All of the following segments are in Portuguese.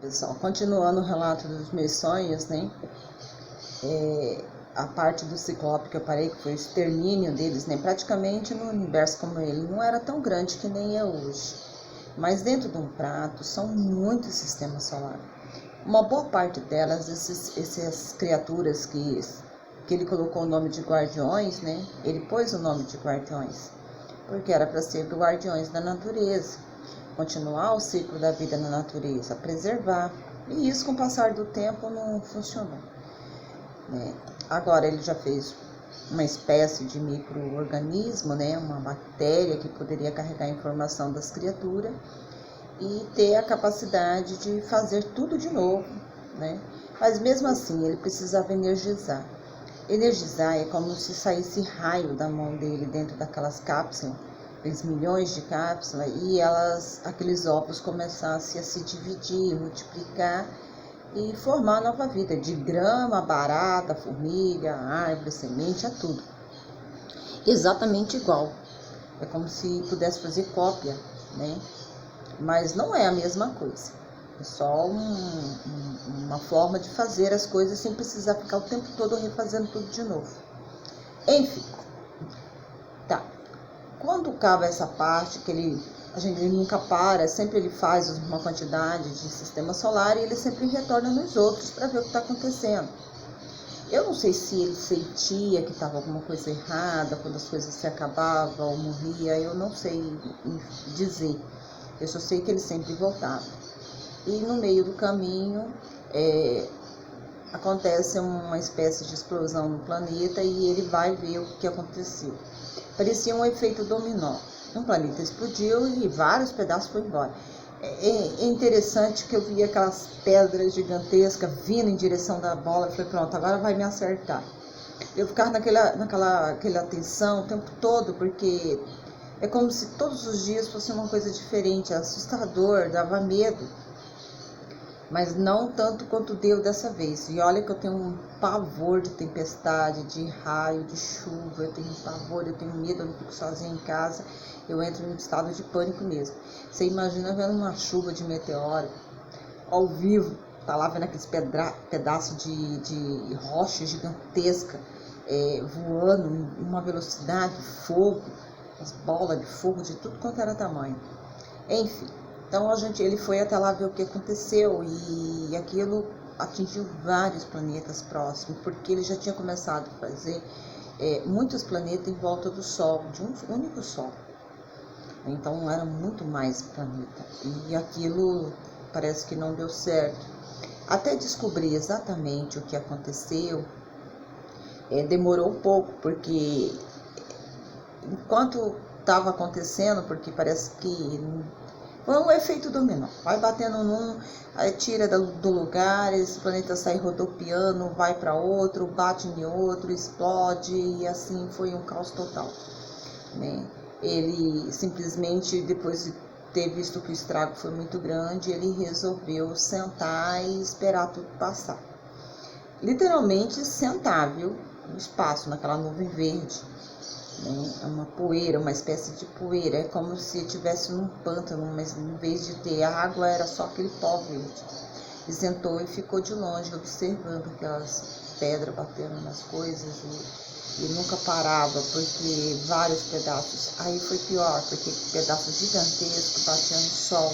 Pessoal, continuando o relato dos meus sonhos, né? A parte do Ciclope que eu parei, que foi o extermínio deles, né? Praticamente no universo como ele, não era tão grande que nem é hoje. Mas dentro de um prato são muitos sistemas solares. Uma boa parte delas, essas criaturas que ele colocou o nome de guardiões, né? Ele pôs o nome de guardiões, porque era para ser guardiões da natureza, continuar o ciclo da vida na natureza, preservar. E isso, com o passar do tempo, não funcionou, né? Agora ele já fez uma espécie de micro-organismo, né? Uma bactéria que poderia carregar a informação das criaturas e ter a capacidade de fazer tudo de novo, né? Mas mesmo assim ele precisava energizar. Energizar é como se saísse raio da mão dele dentro daquelas cápsulas, aqueles milhões de cápsulas, e aqueles ovos começassem a se dividir, multiplicar e formar nova vida, de grama, barata, formiga, árvore, semente, a tudo. Exatamente igual. É como se pudesse fazer cópia, né? Mas não é a mesma coisa. É só uma forma de fazer as coisas sem precisar ficar o tempo todo refazendo tudo de novo. Enfim, tá. Quando acaba essa parte, que ele nunca para, sempre ele faz uma quantidade de sistema solar e ele sempre retorna nos outros para ver o que está acontecendo. Eu não sei se ele sentia que estava alguma coisa errada quando as coisas se acabavam ou morria, eu não sei dizer. Eu só sei que ele sempre voltava. E no meio do caminho acontece uma espécie de explosão no planeta e ele vai ver o que aconteceu. Parecia um efeito dominó. Um planeta explodiu e vários pedaços foram embora. É interessante que eu vi aquelas pedras gigantescas vindo em direção da bola e falei, pronto, agora vai me acertar. Eu ficava naquela tensão o tempo todo, porque é como se todos os dias fosse uma coisa diferente, assustador, dava medo. Mas não tanto quanto deu dessa vez. E olha que eu tenho um pavor de tempestade, de raio, de chuva, eu tenho pavor, eu tenho medo, eu não fico sozinha em casa, eu entro em um estado de pânico mesmo. Você imagina vendo uma chuva de meteoro, ao vivo, tá lá vendo aqueles pedaços de rocha gigantesca, voando em uma velocidade, fogo, as bolas de fogo de tudo quanto era tamanho. Enfim. Então ele foi até lá ver o que aconteceu e aquilo atingiu vários planetas próximos, porque ele já tinha começado a fazer muitos planetas em volta do Sol, de um único Sol. Então era muito mais planeta. E aquilo parece que não deu certo. Até descobrir exatamente o que aconteceu, demorou um pouco, porque enquanto estava acontecendo, porque parece que foi um efeito dominó, vai batendo num, aí tira do lugar, esse planeta sai rodopiando, vai para outro, bate em outro, explode, e assim foi um caos total, né? Ele simplesmente, depois de ter visto que o estrago foi muito grande, ele resolveu sentar e esperar tudo passar. Literalmente sentar, viu? No espaço, naquela nuvem verde. É uma poeira, uma espécie de poeira, é como se estivesse num pântano, mas em vez de ter água era só aquele pó verde. E sentou e ficou de longe observando aquelas pedras batendo nas coisas e nunca parava, porque vários pedaços. Aí foi pior, porque pedaços gigantescos batiam no sol.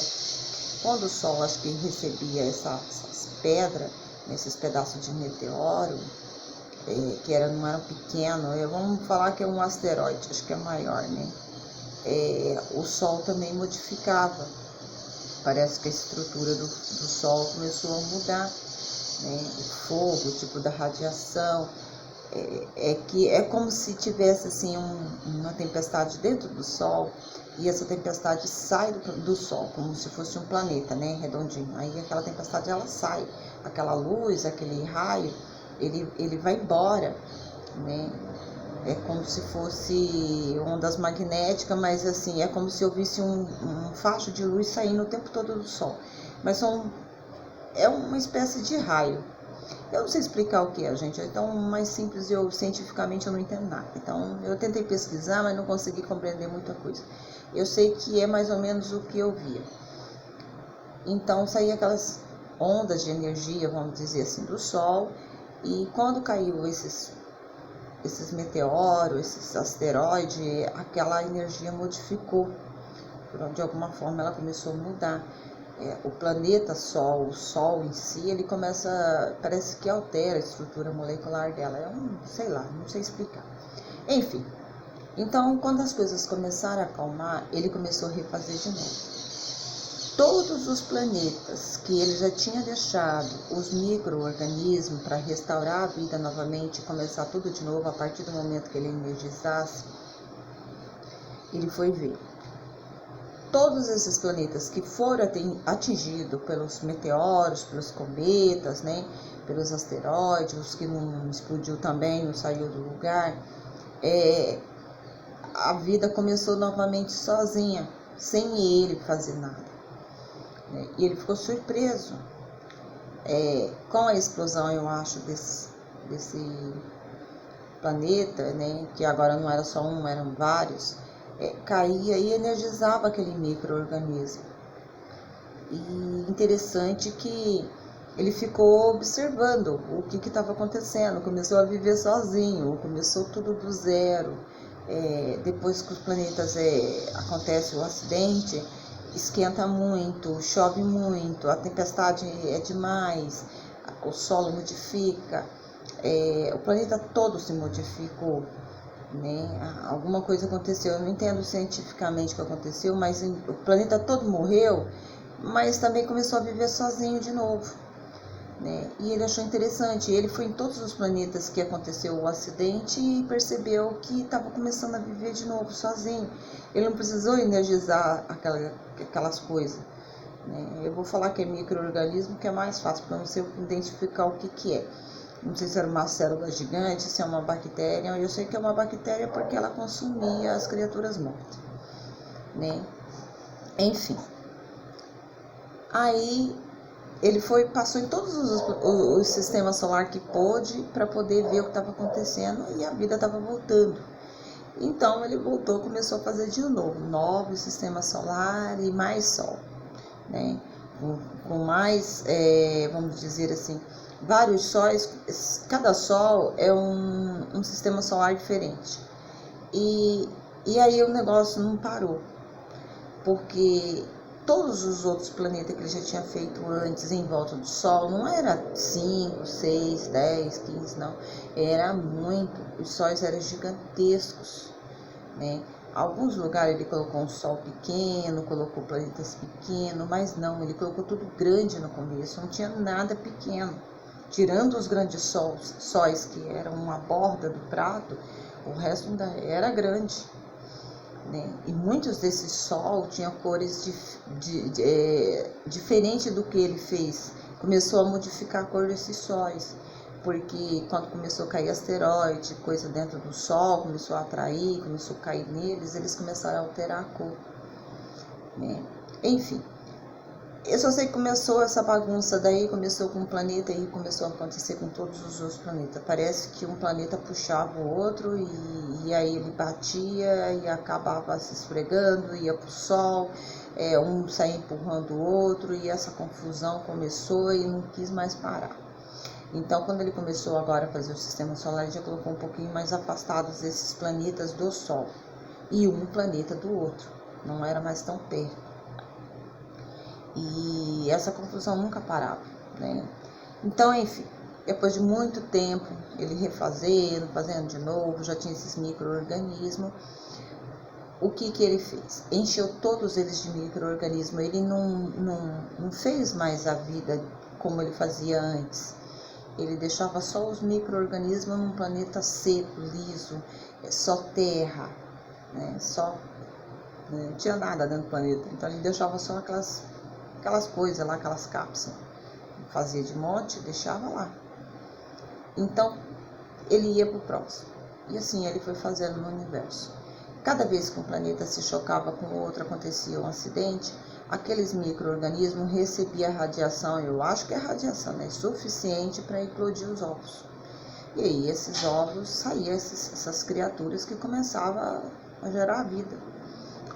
Quando o sol, acho que recebia essas pedras, esses pedaços de meteoro, que não eram pequenos, vamos falar que é um asteroide, acho que é maior, né? O Sol também modificava. Parece que a estrutura do Sol começou a mudar, né? O fogo, o tipo da radiação, que é como se tivesse assim uma tempestade dentro do Sol e essa tempestade sai do Sol, como se fosse um planeta, né? Redondinho. Aí aquela tempestade ela sai, aquela luz, aquele raio, ele vai embora, né? É como se fosse ondas magnéticas, mas assim, é como se eu visse um facho de luz saindo o tempo todo do Sol. Mas é uma espécie de raio. Eu não sei explicar o que é, gente. Então, mais simples, cientificamente eu não entendo nada. Então, eu tentei pesquisar, mas não consegui compreender muita coisa. Eu sei que é mais ou menos o que eu via. Então, saía aquelas ondas de energia, vamos dizer assim, do Sol. E quando caiu esses meteoros, esses asteroides, aquela energia modificou. De alguma forma ela começou a mudar. O planeta Sol, o Sol em si, ele começa, parece que altera a estrutura molecular dela. Sei lá, não sei explicar. Enfim, então quando as coisas começaram a acalmar, ele começou a refazer de novo. Todos os planetas que ele já tinha deixado, os micro-organismos, para restaurar a vida novamente, começar tudo de novo a partir do momento que ele energizasse, ele foi ver. Todos esses planetas que foram atingidos pelos meteoros, pelos cometas, né, pelos asteroides, os que não explodiu também, não saiu do lugar, a vida começou novamente sozinha, sem ele fazer nada. E ele ficou surpreso com a explosão, eu acho, desse planeta, né, que agora não era só um, eram vários. Caía e energizava aquele micro-organismo. E interessante que ele ficou observando o que estava acontecendo, começou a viver sozinho, começou tudo do zero. Depois que os planetas acontece o acidente, esquenta muito, chove muito, a tempestade é demais, o solo modifica, o planeta todo se modificou. Né? Alguma coisa aconteceu, eu não entendo cientificamente o que aconteceu, mas o planeta todo morreu, mas também começou a viver sozinho de novo, né? E ele achou interessante, ele foi em todos os planetas que aconteceu o acidente e percebeu que estava começando a viver de novo sozinho. Ele não precisou energizar aquelas coisas, né? Eu vou falar que é micro-organismo, que é mais fácil para você identificar o que é. Não sei se era uma célula gigante, se é uma bactéria. Eu sei que é uma bactéria porque ela consumia as criaturas mortas, né? Enfim. Aí ele passou em todos os sistemas solares que pôde para poder ver o que estava acontecendo e a vida estava voltando. Então ele voltou, começou a fazer de novo, novos sistemas solares e mais Sol, né? Com mais, vamos dizer assim, vários sóis, cada sol é um sistema solar diferente. E aí o negócio não parou, porque todos os outros planetas que ele já tinha feito antes em volta do Sol, não era 5, 6, 10, 15, não. Era muito, os sóis eram gigantescos, né? Alguns lugares ele colocou um sol pequeno, colocou planetas pequenos, mas não, ele colocou tudo grande no começo, não tinha nada pequeno. Tirando os grandes sóis que eram uma borda do prato, o resto ainda era grande, né? E muitos desses sol tinham cores diferentes do que ele fez. Começou a modificar a cor desses sóis, porque quando começou a cair asteroide, coisa dentro do Sol, começou a atrair, começou a cair neles, eles começaram a alterar a cor, né? Enfim, eu só sei que começou essa bagunça daí, começou com um planeta e começou a acontecer com todos os outros planetas. Parece que um planeta puxava o outro e aí ele batia e acabava se esfregando, ia pro Sol, um saía empurrando o outro e essa confusão começou e não quis mais parar. Então, quando ele começou agora a fazer o sistema solar, ele já colocou um pouquinho mais afastados esses planetas do Sol e um planeta do outro, não era mais tão perto. E essa confusão nunca parava, né? Então, enfim, depois de muito tempo, ele fazendo de novo, já tinha esses micro-organismos. O que ele fez? Encheu todos eles de micro-organismos. Ele não fez mais a vida como ele fazia antes. Ele deixava só os micro-organismos num planeta seco, liso, só terra, né? Não tinha nada dentro do planeta. Então ele deixava só aquelas coisas lá, aquelas cápsulas. Fazia de monte, deixava lá. Então ele ia para o próximo. E assim ele foi fazendo no universo. Cada vez que um planeta se chocava com o outro, acontecia um acidente, aqueles micro-organismos recebiam radiação, eu acho que é radiação, né, suficiente para eclodir os ovos. E aí esses ovos saíam essas criaturas que começavam a gerar vida.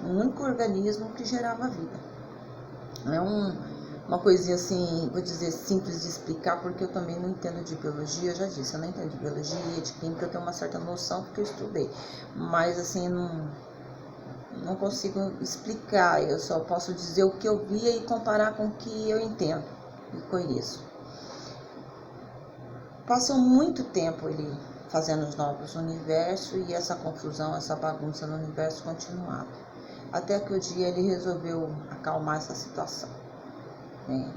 Um único organismo que gerava vida. É uma coisinha assim, vou dizer, simples de explicar, porque eu também não entendo de biologia, eu já disse, eu não entendo de biologia, de química, eu tenho uma certa noção porque eu estudei, mas assim, não consigo explicar, eu só posso dizer o que eu via e comparar com o que eu entendo e conheço. Passou muito tempo ele fazendo os novos universos e essa confusão, essa bagunça no universo continuava. Até que o dia ele resolveu acalmar essa situação, né?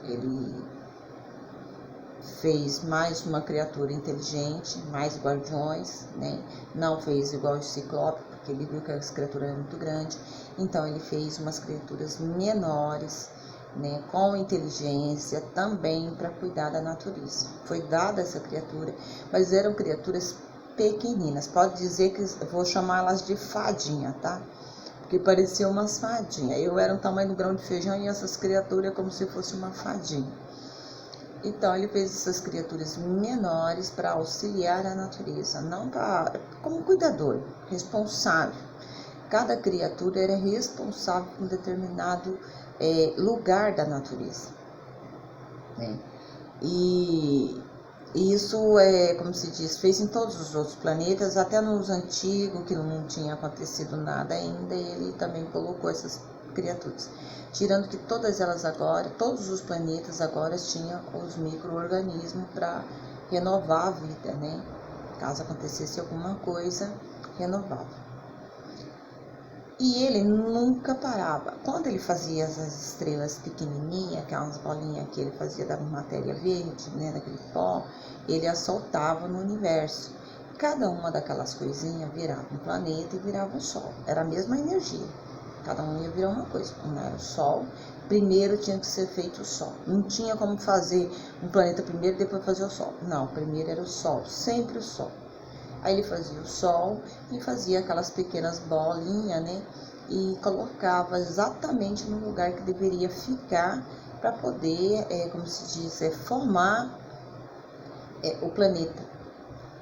Ele fez mais uma criatura inteligente, mais guardiões, né? Não fez igual o Ciclope, porque ele viu que as criaturas eram muito grandes. Então ele fez umas criaturas menores, né, com inteligência também para cuidar da natureza. Foi dada essa criatura, mas eram criaturas pequeninas. Pode dizer que vou chamá-las de fadinha, tá? Porque parecia umas fadinhas. Eu era um tamanho do grão de feijão e essas criaturas como se fosse uma fadinha. Então ele fez essas criaturas menores para auxiliar a natureza, não para como cuidador, responsável. Cada criatura era responsável por um determinado lugar da natureza, né? E isso como se diz, fez em todos os outros planetas, até nos antigos, que não tinha acontecido nada ainda, ele também colocou essas criaturas. Tirando que todas elas agora, todos os planetas agora tinham os micro-organismos para renovar a vida, né? Caso acontecesse alguma coisa, renovava. E ele nunca parava. Quando ele fazia essas estrelas pequenininhas, aquelas bolinhas que ele fazia da matéria verde, né, daquele pó, ele as soltava no universo. Cada uma daquelas coisinhas virava um planeta e virava um sol. Era a mesma energia. Cada um ia virar uma coisa. Um era o Sol. Primeiro tinha que ser feito o Sol. Não tinha como fazer um planeta primeiro e depois fazer o Sol. Não, primeiro era o Sol. Sempre o Sol. Aí ele fazia o Sol e fazia aquelas pequenas bolinhas, né? E colocava exatamente no lugar que deveria ficar para poder, como se diz, formar o planeta,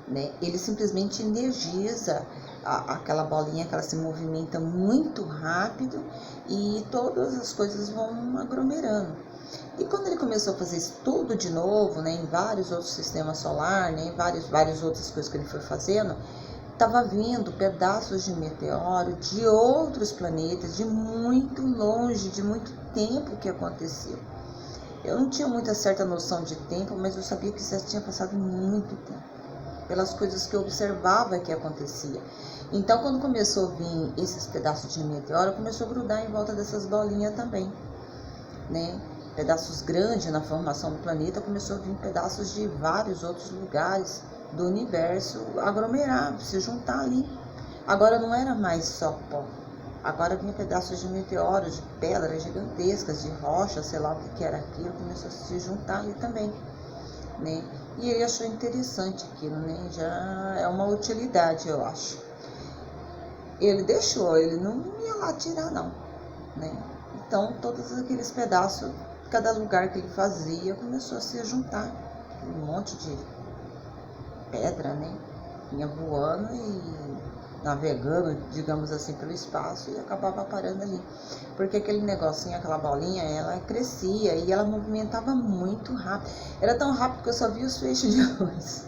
né? Ele simplesmente energiza aquela bolinha, que ela se movimenta muito rápido e todas as coisas vão aglomerando. E quando ele começou a fazer isso tudo de novo, né, em vários outros sistemas solares, né, em várias outras coisas que ele foi fazendo, estava vindo pedaços de meteoro de outros planetas, de muito longe, de muito tempo que aconteceu. Eu não tinha muita certa noção de tempo, mas eu sabia que isso já tinha passado muito tempo, pelas coisas que eu observava que acontecia. Então, quando começou a vir esses pedaços de meteoro, começou a grudar em volta dessas bolinhas também, né? Pedaços grandes na formação do planeta, começou a vir pedaços de vários outros lugares do universo aglomerar, se juntar ali. Agora não era mais só pó, agora vinha pedaços de meteoros, de pedras gigantescas, de rocha, sei lá o que era aquilo, começou a se juntar ali também, né? E ele achou interessante aquilo, né? Já é uma utilidade, eu acho. Ele deixou, ele não ia lá tirar não, né? Então todos aqueles pedaços, cada lugar que ele fazia começou a se juntar, um monte de pedra, né? Vinha voando e navegando, digamos assim, pelo espaço e acabava parando ali. Porque aquele negocinho, aquela bolinha, ela crescia e ela movimentava muito rápido. Era tão rápido que eu só via os feixes de luz.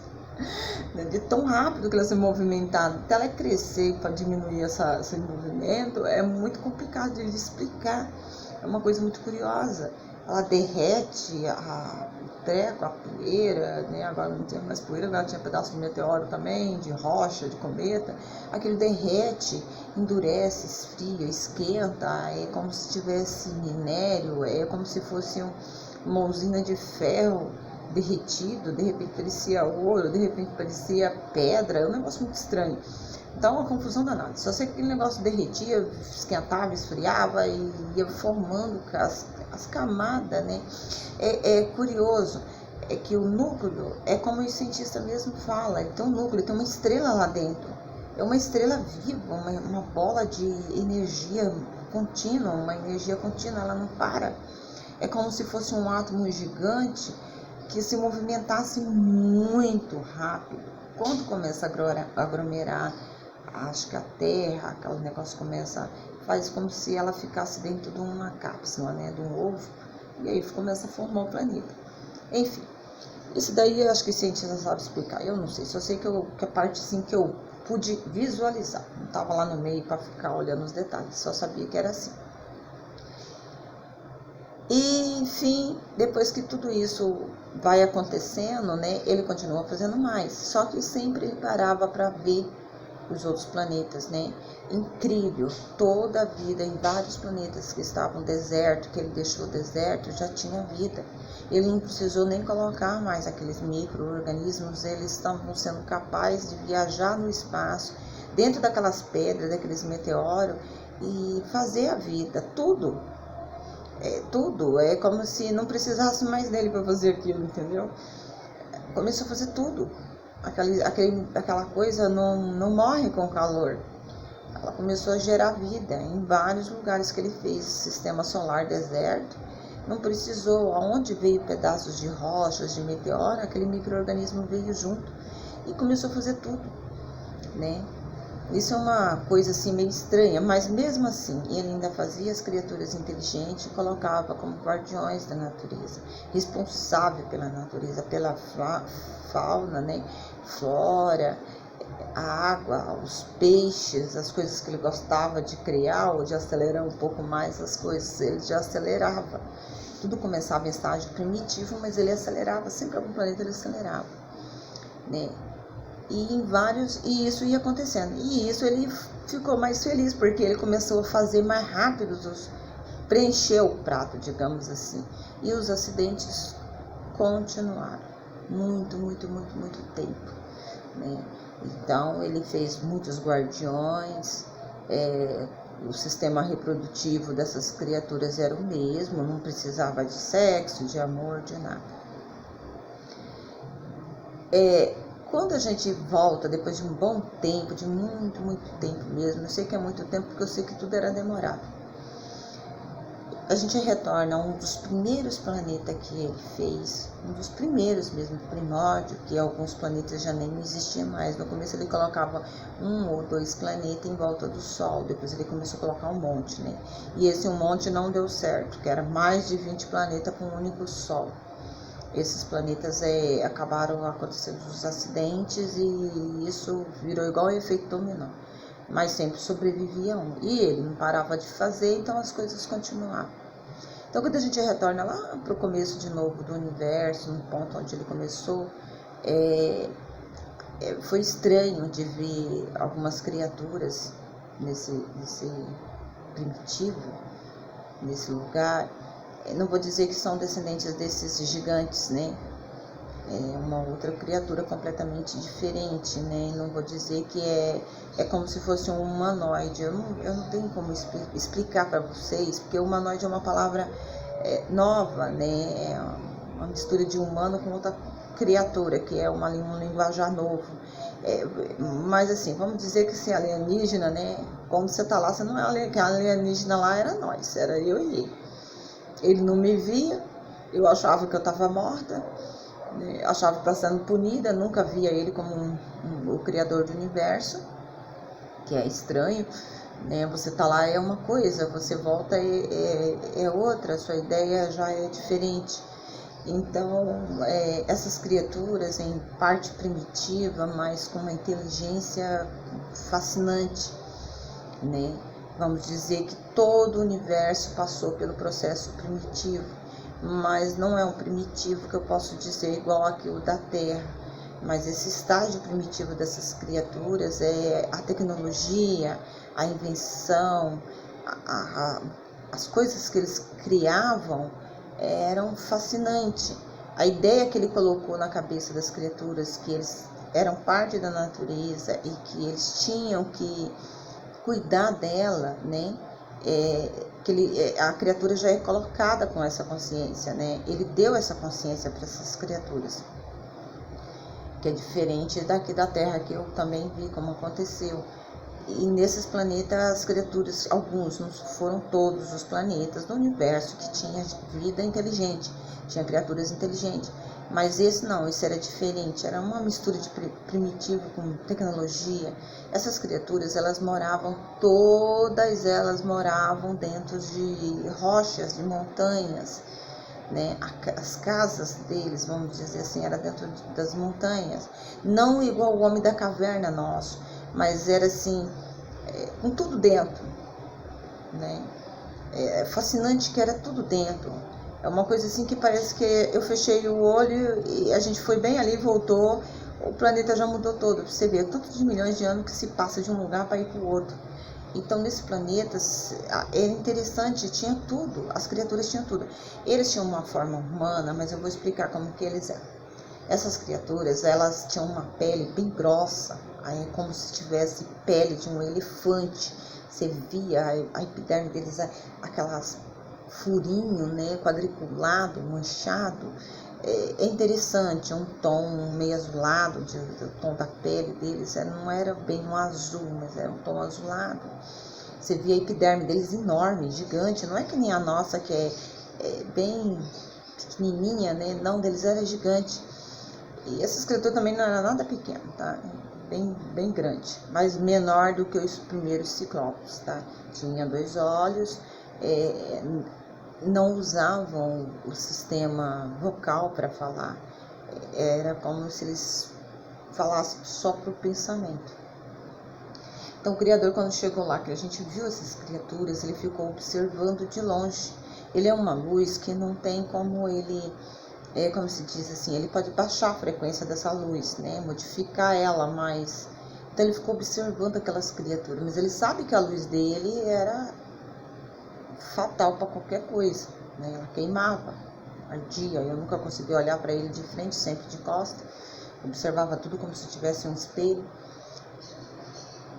De tão rápido que ela se movimentava. Até ela crescer para diminuir esse movimento, é muito complicado de explicar. É uma coisa muito curiosa. Ela derrete o treco, a poeira, né? Agora não tinha mais poeira, agora tinha pedaço de meteoro também, de rocha, de cometa. Aquilo derrete, endurece, esfria, esquenta, é como se tivesse minério, é como se fosse uma usina de ferro derretido, de repente parecia ouro, de repente parecia pedra, é um negócio muito estranho. Então, uma confusão danada. Só sei que aquele negócio derretia, esquentava, esfriava e ia formando as camadas, né? É curioso, é que o núcleo, é como os cientistas mesmo falam, ele tem um núcleo, tem uma estrela lá dentro. É uma estrela viva, uma bola de energia contínua, uma energia contínua, ela não para. É como se fosse um átomo gigante que se movimentasse muito rápido. Quando começa a aglomerar, acho que a Terra, aquele negócio faz como se ela ficasse dentro de uma cápsula, né, de um ovo, E aí começa a formar o planeta. Enfim, isso daí eu acho que o cientista sabe explicar. Eu não sei, só sei que a parte assim que eu pude visualizar. Não estava lá no meio para ficar olhando os detalhes, só sabia que era assim. E, enfim, depois que tudo isso vai acontecendo, né, ele continua fazendo mais. Só que sempre ele parava para ver os outros planetas, né? Incrível, toda a vida em vários planetas que estavam deserto, que ele deixou deserto, já tinha vida. Ele não precisou nem colocar mais aqueles micro-organismos, eles estavam sendo capazes de viajar no espaço, dentro daquelas pedras, daqueles meteoros, e fazer a vida, tudo. Tudo, é como se não precisasse mais dele para fazer aquilo, entendeu? Começou a fazer tudo. Aquela coisa não morre com calor. Ela começou a gerar vida em vários lugares que ele fez, sistema solar, deserto. Não precisou, aonde veio pedaços de rochas, de meteoro, aquele micro-organismo veio junto e começou a fazer tudo, né? Isso é uma coisa assim meio estranha, mas mesmo assim ele ainda fazia as criaturas inteligentes e colocava como guardiões da natureza, responsável pela natureza, pela fauna, né? Flora, a água, os peixes, as coisas que ele gostava de criar ou de acelerar um pouco mais as coisas, ele já acelerava. Tudo começava em estágio primitivo, mas ele acelerava, sempre algum planeta ele acelerava, né? E isso ia acontecendo. E isso ele ficou mais feliz, porque ele começou a fazer mais rápido, preencheu o prato, digamos assim. E os acidentes continuaram. Muito tempo, né? Então ele fez muitos guardiões, o sistema reprodutivo dessas criaturas era o mesmo, não precisava de sexo, de amor, de nada. Quando a gente volta, depois de um bom tempo, de muito tempo mesmo, eu sei que é muito tempo porque eu sei que tudo era demorado, a gente retorna a um dos primeiros planetas que ele fez, um dos primeiros mesmo, primórdio, que alguns planetas já nem existiam mais. No começo ele colocava 1 ou 2 planetas em volta do Sol, depois ele começou a colocar um monte, né? E esse um monte não deu certo, que era mais de 20 planetas com um único Sol. Esses planetas acabaram acontecendo os acidentes e isso virou igual efeito dominó. Mas sempre sobrevivia um. E ele não parava de fazer, então as coisas continuavam. Então quando a gente retorna lá para o começo de novo do universo, no ponto onde ele começou, foi estranho de ver algumas criaturas nesse primitivo, nesse lugar. Não vou dizer que são descendentes desses gigantes, né? É uma outra criatura completamente diferente, né? Não vou dizer que é como se fosse um humanoide. Eu não tenho como explicar para vocês, porque humanoide é uma palavra nova, né? É uma mistura de humano com outra criatura, que é um linguajar novo. Mas assim, vamos dizer que se alienígena, né? Quando você tá lá, você não é que a alienígena lá era nós, era eu e ele. Ele não me via, eu achava que eu estava morta, né? Achava que estava sendo punida, nunca via ele como o criador do universo, que é estranho, né? Você tá lá é uma coisa, você volta é outra, a sua ideia já é diferente. Então, essas criaturas em parte primitiva, mas com uma inteligência fascinante, né? Vamos dizer que todo o universo passou pelo processo primitivo, mas não é um primitivo que eu posso dizer igual aquilo da Terra. Mas esse estágio primitivo dessas criaturas a tecnologia, a invenção, as coisas que eles criavam eram fascinantes. A ideia que ele colocou na cabeça das criaturas, que eles eram parte da natureza e que eles tinham que cuidar dela, né? A criatura já é colocada com essa consciência, né? Ele deu essa consciência para essas criaturas, que é diferente daqui da Terra, que eu também vi como aconteceu. E nesses planetas, as criaturas, alguns, não foram todos os planetas do universo que tinha vida inteligente, tinha criaturas inteligentes. Mas esse não, esse era diferente, era uma mistura de primitivo com tecnologia. Essas criaturas, todas elas moravam dentro de rochas, de montanhas, né? As casas deles, vamos dizer assim, era dentro das montanhas, não igual o homem da caverna nosso, mas era assim, com tudo dentro, né? É fascinante que era tudo dentro. É uma coisa assim que parece que eu fechei o olho e a gente foi bem ali e voltou, o planeta já mudou todo. Você vê, tanto de milhões de anos que se passa de um lugar para ir para o outro. Então, nesse planeta, era interessante, tinha tudo, as criaturas tinham tudo. Eles tinham uma forma humana, mas eu vou explicar como que eles eram. Essas criaturas, elas tinham uma pele bem grossa, aí como se tivesse pele de um elefante. Você via a epiderme deles, aquelas furinho, né, quadriculado, manchado. É interessante, um tom meio azulado, o tom da pele deles não era bem um azul, mas era um tom azulado. Você via a epiderme deles enorme, gigante, não é que nem a nossa que é bem pequenininha, né? Não, deles era gigante. E essas criaturas também não era nada pequeno, tá? Bem grande, mas menor do que os primeiros ciclopes, tá? Tinha 2 olhos, não usavam o sistema vocal para falar, era como se eles falassem só para o pensamento. Então o Criador, quando chegou lá, que a gente viu essas criaturas, ele ficou observando de longe. Ele é uma luz que não tem como ele, como se diz assim, ele pode baixar a frequência dessa luz, né, modificar ela, mas então ele ficou observando aquelas criaturas, mas ele sabe que a luz dele era fatal para qualquer coisa, né? Ela queimava, ardia. Eu nunca consegui olhar para ele de frente, sempre de costa, observava tudo como se tivesse um espelho.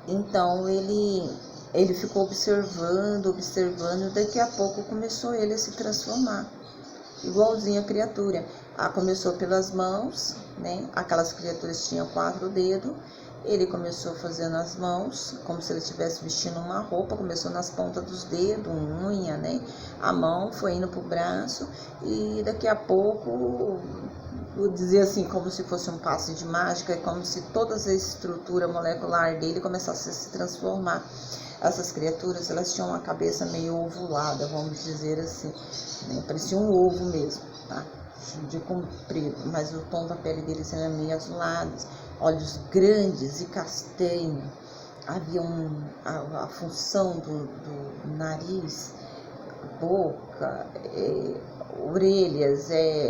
Então ele ficou observando, e daqui a pouco começou ele a se transformar, igualzinho a criatura. Começou pelas mãos, né? Aquelas criaturas tinham 4 dedos. Ele começou fazendo as mãos, como se ele estivesse vestindo uma roupa, começou nas pontas dos dedos, unha, né? A mão foi indo pro braço e daqui a pouco, vou dizer assim, como se fosse um passe de mágica, é como se toda a estrutura molecular dele começasse a se transformar. Essas criaturas, elas tinham uma cabeça meio ovulada, vamos dizer assim, né? Parecia um ovo mesmo, tá? De comprido, mas o tom da pele deles era meio azulado, olhos grandes e castanho. Havia a função do nariz, boca, orelhas,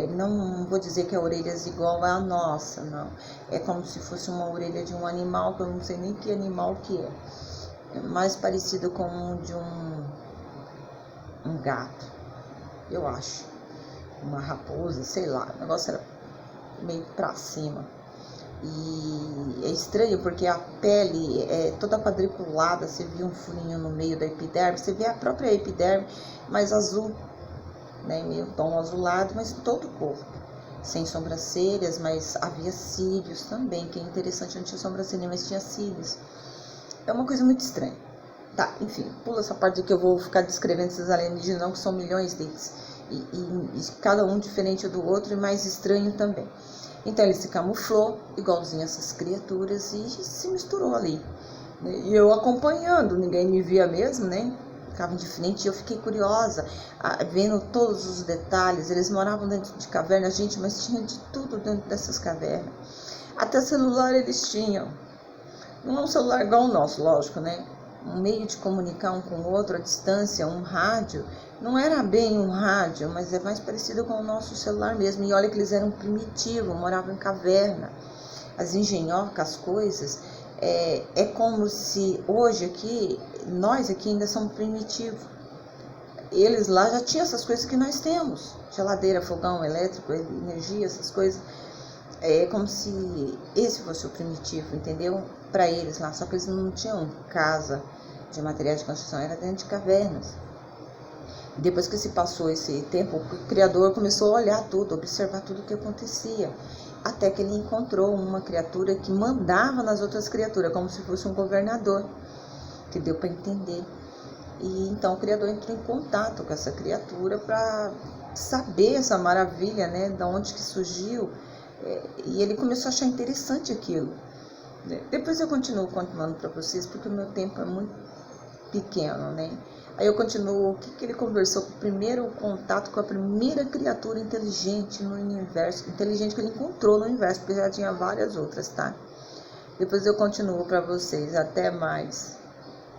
não vou dizer que é orelhas igual a nossa, não. É como se fosse uma orelha de um animal, que eu não sei nem que animal que é. É mais parecido com o de um gato, eu acho. Uma raposa, sei lá, o negócio era meio pra cima. E é estranho porque a pele é toda quadriculada, você via um furinho no meio da epiderme, você vê a própria epiderme mais azul, né, meio tom azulado, mas todo o corpo, sem sobrancelhas, mas havia cílios também, que é interessante, não tinha sobrancelha, mas tinha cílios. É uma coisa muito estranha. Tá, enfim, pula essa parte que eu vou ficar descrevendo esses alienígenas, não, que são milhões deles. E cada um diferente do outro e mais estranho também. Então ele se camuflou, igualzinho a essas criaturas, e se misturou ali. E eu acompanhando, ninguém me via mesmo, né? Ficava de frente e eu fiquei curiosa, vendo todos os detalhes. Eles moravam dentro de cavernas, gente, mas tinha de tudo dentro dessas cavernas. Até celular eles tinham. Não é um celular igual o nosso, lógico, né? Um meio de comunicar um com o outro à distância, um rádio. Não era bem um rádio, mas é mais parecido com o nosso celular mesmo. E olha que eles eram primitivos, moravam em caverna. As engenhocas, as coisas, é como se hoje aqui, nós aqui ainda somos primitivos. Eles lá já tinham essas coisas que nós temos. Geladeira, fogão elétrico, energia, essas coisas. É como se esse fosse o primitivo, entendeu? Para eles lá, só que eles não tinham casa de materiais de construção, era dentro de cavernas. Depois que se passou esse tempo, o Criador começou a olhar tudo, observar tudo o que acontecia, até que ele encontrou uma criatura que mandava nas outras criaturas, como se fosse um governador, que deu para entender. E então o Criador entrou em contato com essa criatura para saber essa maravilha, né, de onde que surgiu. E ele começou a achar interessante aquilo. Depois eu continuo contando para vocês, porque o meu tempo é muito pequeno, né? Aí eu continuo, o que, que ele conversou com o primeiro contato com a primeira criatura inteligente no universo, inteligente que ele encontrou no universo, porque já tinha várias outras, tá? Depois eu continuo para vocês, até mais.